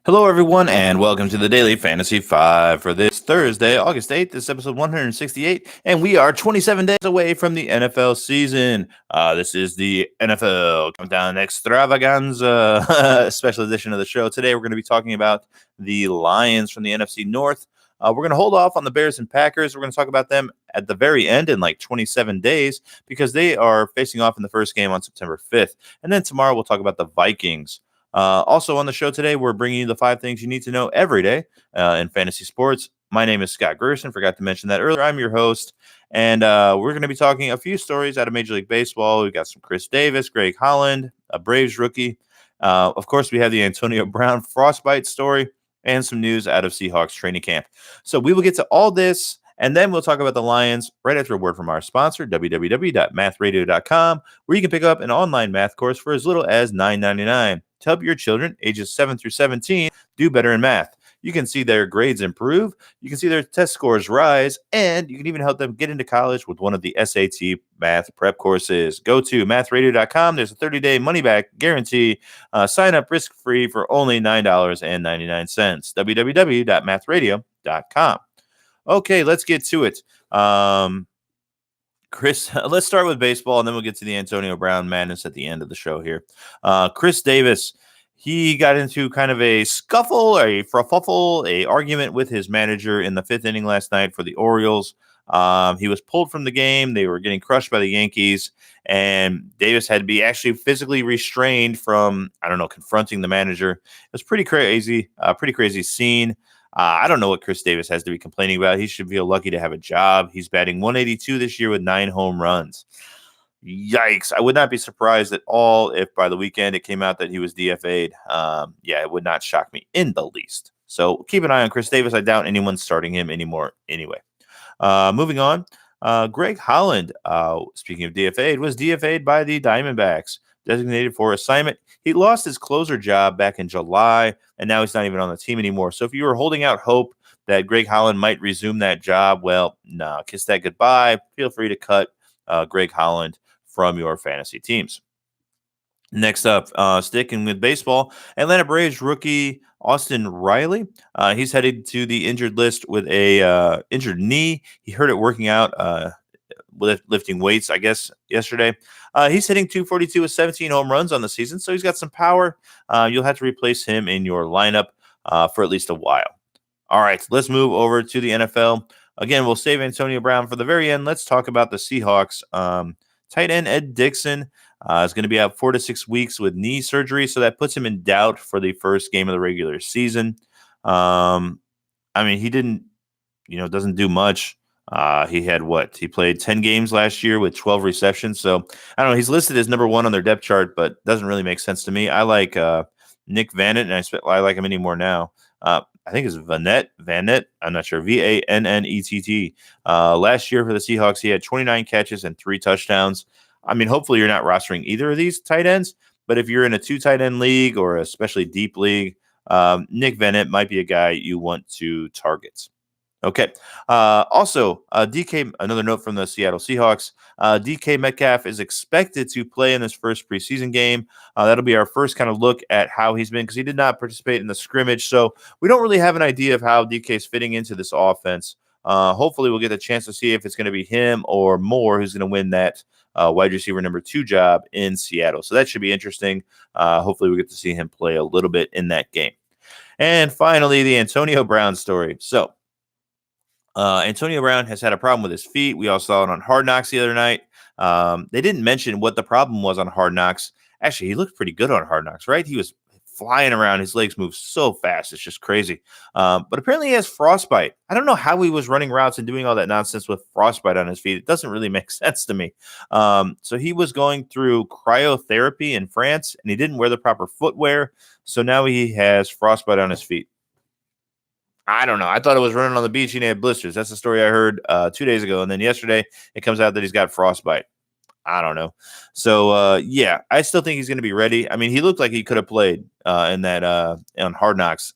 Hello, everyone, and welcome to the Daily Fantasy 5 for this Thursday, August 8th. This is episode 168, and we are 27 days away from the NFL season. This is the NFL Countdown Extravaganza special edition of the show. Today, we're going to be talking about the Lions from the NFC North. We're going to hold off on the Bears and Packers. We're going to talk about them at the very end in like 27 days because they are facing off in the first game on September 5th. And then tomorrow, we'll talk about the Vikings. Also on the show today, we're bringing you the 5 things you need to know every day in fantasy sports. My name is Scott Gerson. Forgot to mention that earlier. I'm your host, and we're going to be talking a few stories out of Major League Baseball. We've got some Chris Davis, Greg Holland, a Braves rookie. Of course, we have the Antonio Brown Frostbite story and some news out of Seahawks training camp. So we will get to all this, and then we'll talk about the Lions right after a word from our sponsor, www.mathradio.com, where you can pick up an online math course for as little as $9.99 to help your children ages 7 through 17 do better in math. You can see their grades improve, you can see their test scores rise, and you can even help them get into college with one of the SAT math prep courses. Go to mathradio.com. There's a 30-day money-back guarantee. Sign up risk-free for only $9.99. www.mathradio.com. Okay, let's get to it. Chris, let's start with baseball, and then we'll get to the Antonio Brown madness at the end of the show here. Chris Davis, he got into kind of a scuffle, a kerfuffle, a argument with his manager in the 5th inning last night for the Orioles. He was pulled from the game. They were getting crushed by the Yankees, and Davis had to be actually physically restrained from, confronting the manager. It was pretty crazy scene. I don't know what Chris Davis has to be complaining about. He should feel lucky to have a job. He's batting 182 this year with 9 home runs. Yikes. I would not be surprised at all if by the weekend it came out that he was DFA'd. It would not shock me in the least. So keep an eye on Chris Davis. I doubt anyone's starting him anymore anyway. Moving on, Greg Holland, speaking of DFA'd, was DFA'd by the Diamondbacks, designated for assignment. He lost his closer job back in July, and now he's not even on the team anymore. So if you were holding out hope that Greg Holland might resume that job, well, no, kiss that goodbye. Feel free to cut Greg Holland from your fantasy teams. Next up, sticking with baseball, Atlanta Braves rookie Austin Riley. He's headed to the injured list with a injured knee. He hurt it working out lifting weights, I guess, yesterday. He's hitting 242 with 17 home runs on the season, so he's got some power. You'll have to replace him in your lineup for at least a while. All right, let's move over to the NFL. Again, we'll save Antonio Brown for the very end. Let's talk about the Seahawks. Tight end Ed Dixon is going to be out 4 to 6 weeks with knee surgery, so that puts him in doubt for the first game of the regular season. He doesn't do much. He had He played 10 games last year with 12 receptions. So I don't know. He's listed as number 1 on their depth chart, but doesn't really make sense to me. I like Nick Vannett, and I like him anymore now. I think it's Vannett. I'm not sure. Vannett. Last year for the Seahawks, he had 29 catches and 3 touchdowns. Hopefully you're not rostering either of these tight ends, but if you're in a 2 tight end league or especially deep league, Nick Vannett might be a guy you want to target. Okay. Also, DK, another note from the Seattle Seahawks. DK Metcalf is expected to play in this first preseason game. That'll be our first kind of look at how he's been because he did not participate in the scrimmage. So we don't really have an idea of how DK is fitting into this offense. Hopefully we'll get a chance to see if it's going to be him or Moore who's going to win that wide receiver number 2 job in Seattle. So that should be interesting. Hopefully we get to see him play a little bit in that game. And finally, the Antonio Brown story. So Antonio Brown has had a problem with his feet. We all saw it on Hard Knocks the other night. They didn't mention what the problem was on Hard Knocks. Actually, he looked pretty good on Hard Knocks, right? He was flying around. His legs move so fast. It's just crazy. But apparently he has frostbite. I don't know how he was running routes and doing all that nonsense with frostbite on his feet. It doesn't really make sense to me. So he was going through cryotherapy in France, and he didn't wear the proper footwear. So now he has frostbite on his feet. I don't know. I thought it was running on the beach and he had blisters. That's the story I heard 2 days ago. And then yesterday it comes out that he's got frostbite. I don't know. So, I still think he's going to be ready. He looked like he could have played in that on Hard Knocks.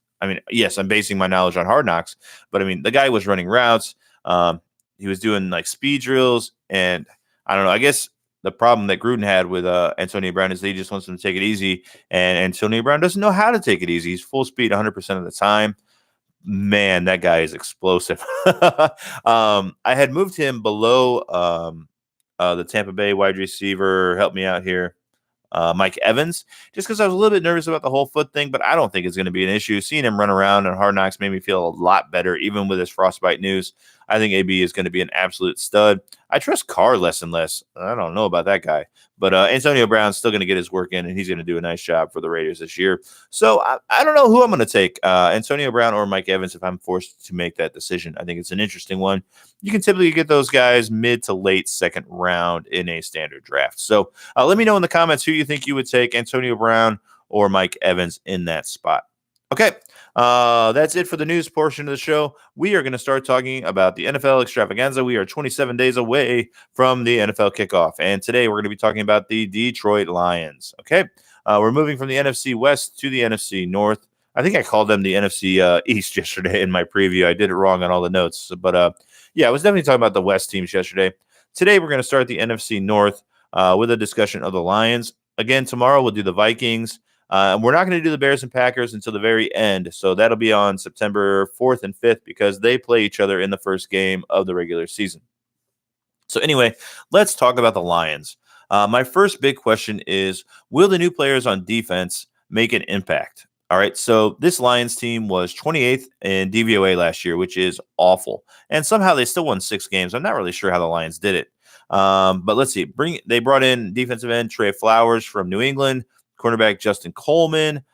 Yes, I'm basing my knowledge on Hard Knocks, but the guy was running routes. He was doing like speed drills, and I don't know. I guess the problem that Gruden had with Antonio Brown is that he just wants him to take it easy, and Antonio Brown doesn't know how to take it easy. He's full speed 100% of the time. Man, that guy is explosive. I had moved him below the Tampa Bay wide receiver. Help me out here. Mike Evans, just because I was a little bit nervous about the whole foot thing, but I don't think it's going to be an issue. Seeing him run around in Hard Knocks made me feel a lot better, even with his Frostbite news. I think AB is going to be an absolute stud. I trust Carr less and less. I don't know about that guy, but Antonio Brown's still going to get his work in, and he's going to do a nice job for the Raiders this year. So I don't know who I'm going to take, Antonio Brown or Mike Evans, if I'm forced to make that decision. I think it's an interesting one. You can typically get those guys mid to late second round in a standard draft. So let me know in the comments who you think you would take, Antonio Brown or Mike Evans in that spot. Okay, that's it for the news portion of the show. We are going to start talking about the NFL Extravaganza. We are 27 days away from the NFL kickoff, and today we're going to be talking about the Detroit Lions. Okay, we're moving from the NFC West to the NFC North. I think I called them the NFC East yesterday in my preview. I did it wrong on all the notes, but yeah, I was definitely talking about the West teams yesterday. Today we're going to start the NFC North with a discussion of the Lions. Again, tomorrow we'll do the Vikings. We're not going to do the Bears and Packers until the very end, so that'll be on September 4th and 5th because they play each other in the first game of the regular season. So anyway, let's talk about the Lions. My first big question is, will the new players on defense make an impact? All right, so this Lions team was 28th in DVOA last year, which is awful. And somehow they still won 6 games. I'm not really sure how the Lions did it. But let's see. They brought in defensive end Trey Flowers from New England, cornerback Justin Coleman.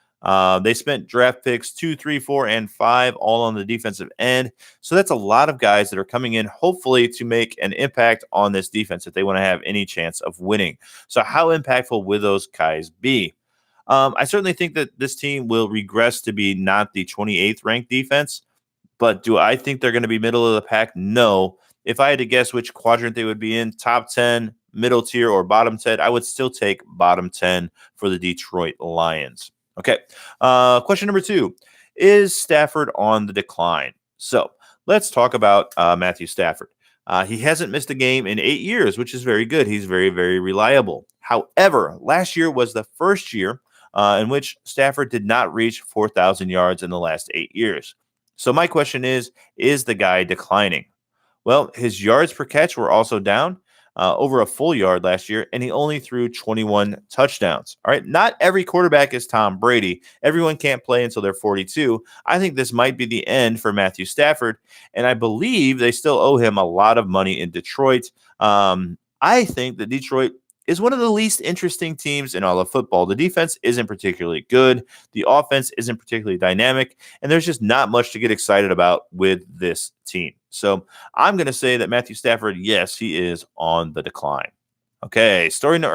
They spent draft picks 2, 3, 4, and 5 all on the defensive end. So that's a lot of guys that are coming in, hopefully, to make an impact on this defense if they want to have any chance of winning. So how impactful will those guys be? I certainly think that this team will regress to be not the 28th ranked defense, but do I think they're going to be middle of the pack? No. If I had to guess which quadrant they would be in, top 10, middle tier, or bottom 10, I would still take bottom 10 for the Detroit Lions. Okay. Question number 2, is Stafford on the decline? So let's talk about Matthew Stafford. He hasn't missed a game in 8 years, which is very good. He's very, very reliable. However, last year was the first year in which Stafford did not reach 4,000 yards in the last 8 years. So my question is the guy declining? Well, his yards per catch were also down over a full yard last year, and he only threw 21 touchdowns. All right, not every quarterback is Tom Brady. Everyone can't play until they're 42. I think this might be the end for Matthew Stafford, and I believe they still owe him a lot of money in Detroit. I think that Detroit is one of the least interesting teams in all of football. The defense isn't particularly good. The offense isn't particularly dynamic, and there's just not much to get excited about with this team. So I'm going to say that Matthew Stafford, yes, he is on the decline. Okay,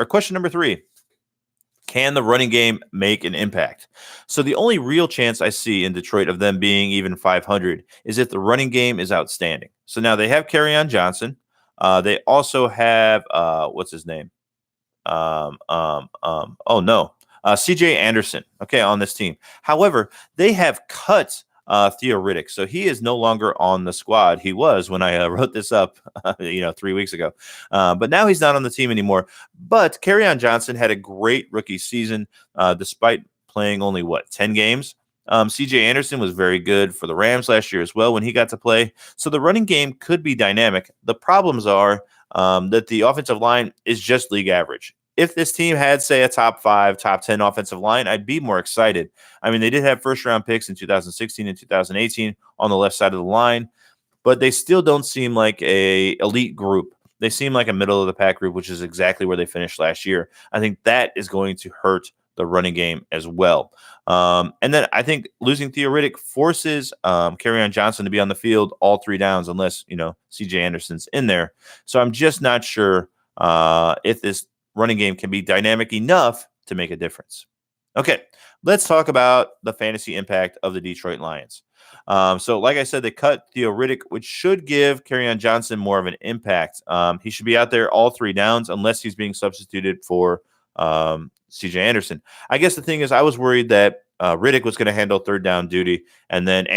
question number 3. Can the running game make an impact? So the only real chance I see in Detroit of them being even 500 is if the running game is outstanding. So now they have Kerryon Johnson. They also have, what's his name? CJ Anderson, okay, on this team. However, they have cut Theo Riddick, so he is no longer on the squad. He was when I wrote this up, 3 weeks ago, but now he's not on the team anymore. But Kerryon Johnson had a great rookie season, despite playing only 10 games. CJ Anderson was very good for the Rams last year as well when he got to play. So the running game could be dynamic. The problems are that the offensive line is just league average. If this team had, say, a top 5, top 10 offensive line, I'd be more excited. I mean, they did have first-round picks in 2016 and 2018 on the left side of the line, but they still don't seem like a elite group. They seem like a middle-of-the-pack group, which is exactly where they finished last year. I think that is going to hurt the running game as well. And then I think losing Theo Riddick forces Kerryon Johnson to be on the field all 3 downs unless, CJ Anderson's in there. So I'm just not sure if this running game can be dynamic enough to make a difference. Okay, let's talk about the fantasy impact of the Detroit Lions. So like I said, they cut Theo Riddick, which should give Kerryon Johnson more of an impact. He should be out there all 3 downs unless he's being substituted for CJ Anderson. I guess the thing is I was worried that Riddick was going to handle third down duty, and then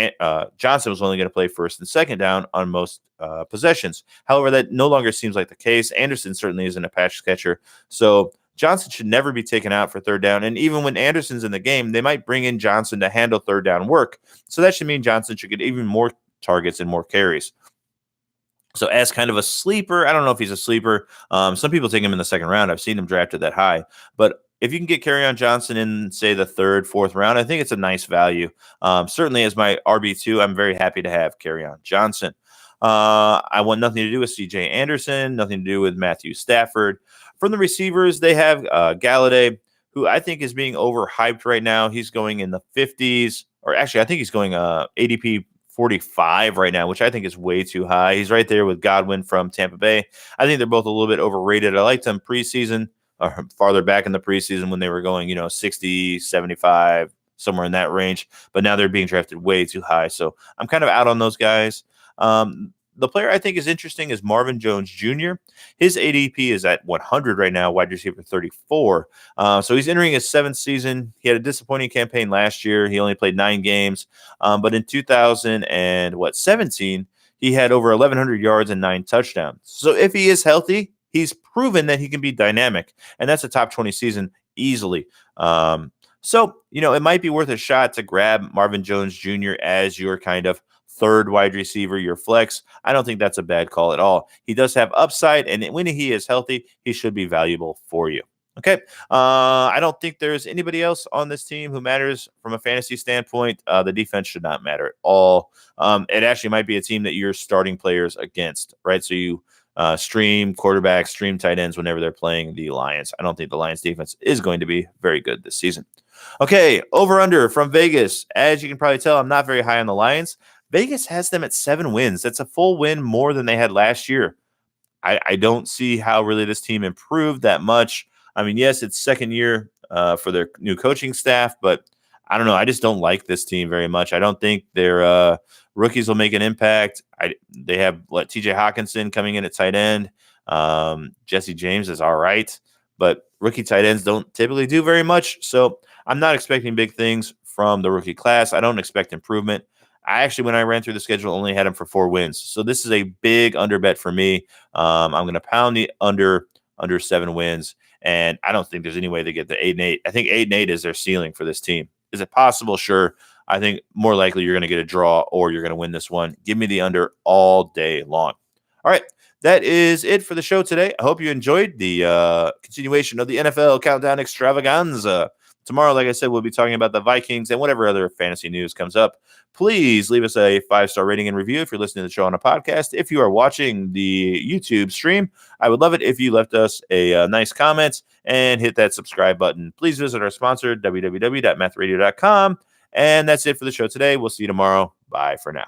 Johnson was only going to play first and second down on most possessions. However, that no longer seems like the case. Anderson certainly isn't a patch catcher, so Johnson should never be taken out for third down. And even when Anderson's in the game, they might bring in Johnson to handle third down work. So that should mean Johnson should get even more targets and more carries. So as kind of a sleeper, I don't know if he's a sleeper. Some people take him in the second round. I've seen him drafted that high. But if you can get Kerryon Johnson in, say, the third, fourth round, I think it's a nice value. Certainly as my RB2, I'm very happy to have Kerryon Johnson. I want nothing to do with C.J. Anderson, nothing to do with Matthew Stafford. From the receivers, they have Galladay, who I think is being overhyped right now. He's going in the 50s, or actually, I think he's going ADP 45 right now, which I think is way too high. He's right there with Godwin from Tampa Bay. I think they're both a little bit overrated. I liked them preseason, or farther back in the preseason when they were going, 60, 75, somewhere in that range. But now they're being drafted way too high. So I'm kind of out on those guys. The player I think is interesting is Marvin Jones Jr. His ADP is at 100 right now, wide receiver 34. So he's entering his seventh season. He had a disappointing campaign last year. He only played 9 games. But in 2017, he had over 1,100 yards and 9 touchdowns. So if he is healthy, he's proven that he can be dynamic. And that's a top 20 season easily. So, it might be worth a shot to grab Marvin Jones Jr. as your kind of third wide receiver, your flex. I don't think that's a bad call at all. He does have upside, and when he is healthy, he should be valuable for you. Okay. I don't think there's anybody else on this team who matters from a fantasy standpoint. The defense should not matter at all. It actually might be a team that you're starting players against, right? So you stream quarterbacks, stream tight ends whenever they're playing the Lions. I don't think the Lions defense is going to be very good this season. Okay, over under from Vegas. As you can probably tell, I'm not very high on the Lions. Vegas has them at 7 wins. That's a full win more than they had last year. I don't see how really this team improved that much. I mean, yes, it's second year for their new coaching staff, but I don't know. I just don't like this team very much. I don't think their rookies will make an impact. They have T.J. Hawkinson coming in at tight end. Jesse James is all right, but rookie tight ends don't typically do very much. So I'm not expecting big things from the rookie class. I don't expect improvement. I actually, when I ran through the schedule, only had them for 4 wins. So this is a big under bet for me. I'm going to pound the under 7 wins, and I don't think there's any way they get to 8-8. I think 8-8 is their ceiling for this team. Is it possible? Sure. I think more likely you're going to get a draw or you're going to win this one. Give me the under all day long. All right. That is it for the show today. I hope you enjoyed the continuation of the NFL Countdown Extravaganza. Tomorrow, like I said, we'll be talking about the Vikings and whatever other fantasy news comes up. Please leave us a 5-star rating and review if you're listening to the show on a podcast. If you are watching the YouTube stream, I would love it if you left us a nice comment and hit that subscribe button. Please visit our sponsor, www.mathradio.com. And that's it for the show today. We'll see you tomorrow. Bye for now.